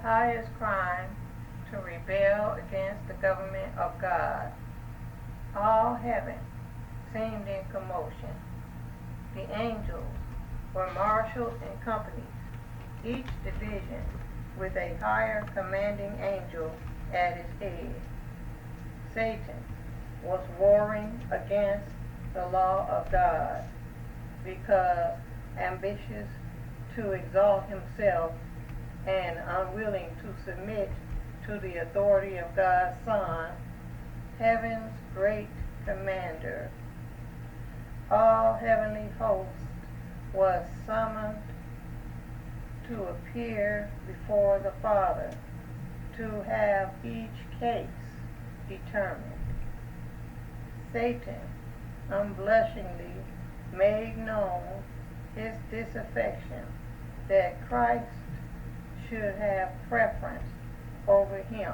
highest crime to rebel against the government of God. All heaven seemed in commotion. The angels were marshaled in companies, each division with a higher commanding angel at its head. Satan was warring against the law of God because ambitious to exalt himself and unwilling to submit to the authority of God's Son, heaven's great commander. All heavenly hosts was summoned to appear before the Father to have each case determined. Satan unblushingly made known his disaffection that Christ should have preference over him.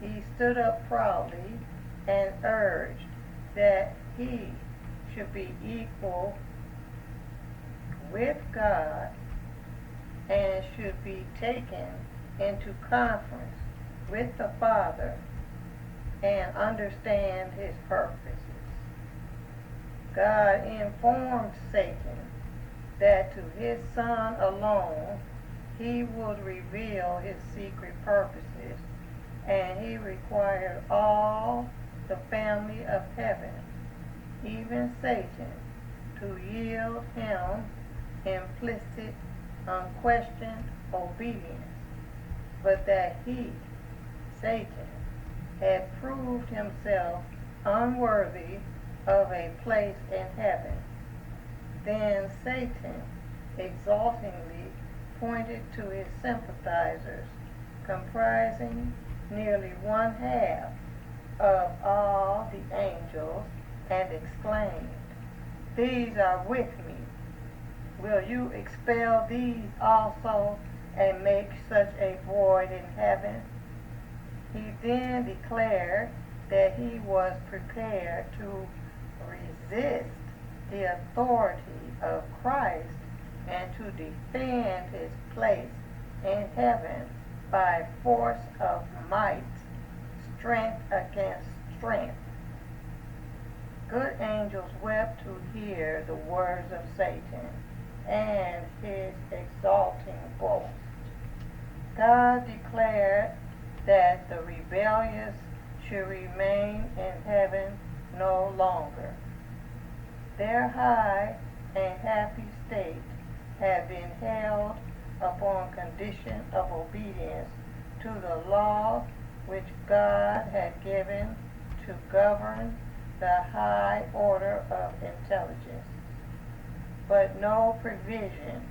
He stood up proudly and urged that he should be equal with God and should be taken into conference with the Father and understand his purposes. God informed Satan that to his Son alone he would reveal his secret purposes, and he required all the family of heaven, even Satan, to yield him implicit, unquestioned obedience, but that he, Satan, had proved himself unworthy of a place in heaven. Then Satan exultingly pointed to his sympathizers, comprising nearly one half of all the angels, and exclaimed, "These are with me. Will you expel these also and make such a void in heaven?" He then declared that he was prepared to resist the authority of Christ and to defend his place in heaven by force of might, strength against strength. Good angels wept to hear the words of Satan and his exalting boast. God declared that the rebellious should remain in heaven no longer. Their high and happy state had been held upon condition of obedience to the law which God had given to govern the high order of intelligence. But no provision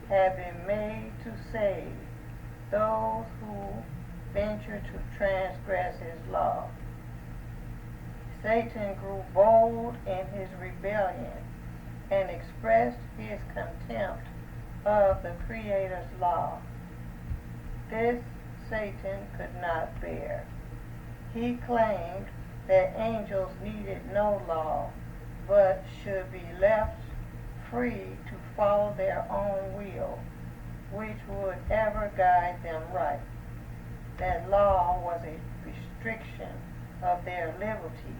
had been made to save those who venture to transgress his law. Satan grew bold in his rebellion and expressed his contempt of the Creator's law. This Satan could not bear. He claimed that angels needed no law, but should be left free to follow their own will, which would ever guide them right. That law was a restriction of their liberty,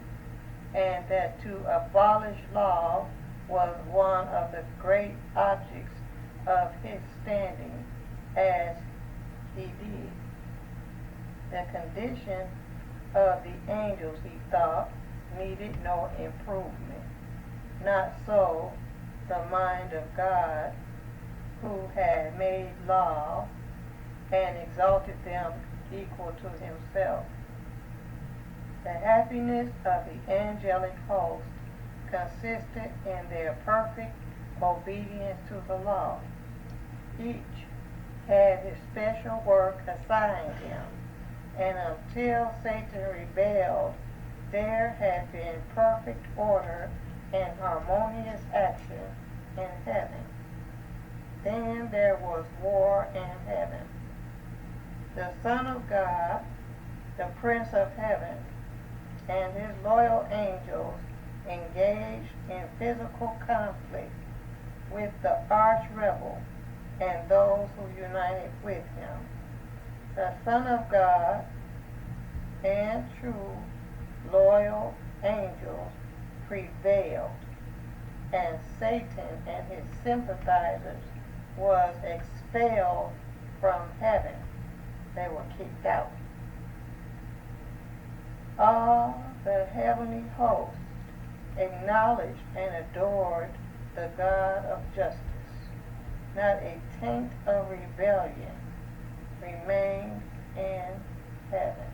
and that to abolish law was one of the great objects of his standing as he did. The condition of the angels, he thought, needed no improvement. Not so the mind of God, who had made law and exalted them equal to himself. The happiness of the angelic host consisted in their perfect obedience to the law. Each had his special work assigned him, and until Satan rebelled, there had been perfect order and harmonious action in heaven. Then there was war in heaven. The Son of God, the Prince of Heaven, and his loyal angels engaged in physical conflict with the arch rebel and those who united with him. The Son of God and true loyal angels prevailed, and Satan and his sympathizers was expelled from heaven. They were kicked out. All the heavenly hosts acknowledged and adored the God of justice. Not a taint of rebellion remained in heaven.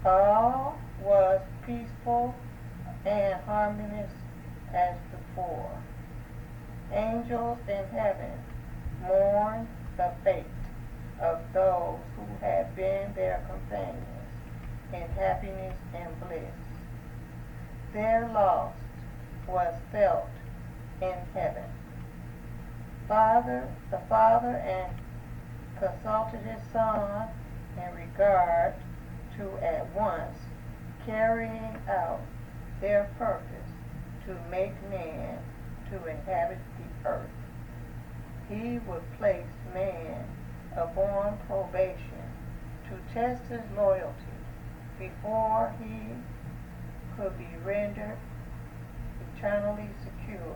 All was peaceful and harmonious as before. Angels in heaven mourned the fate of those who had been their companions in happiness and bliss. Their loss was felt in heaven. The Father and consulted his Son in regard to at once carrying out their purpose to make man to inhabit the earth. He would place man upon probation to test his loyalty before he could be rendered eternally secure.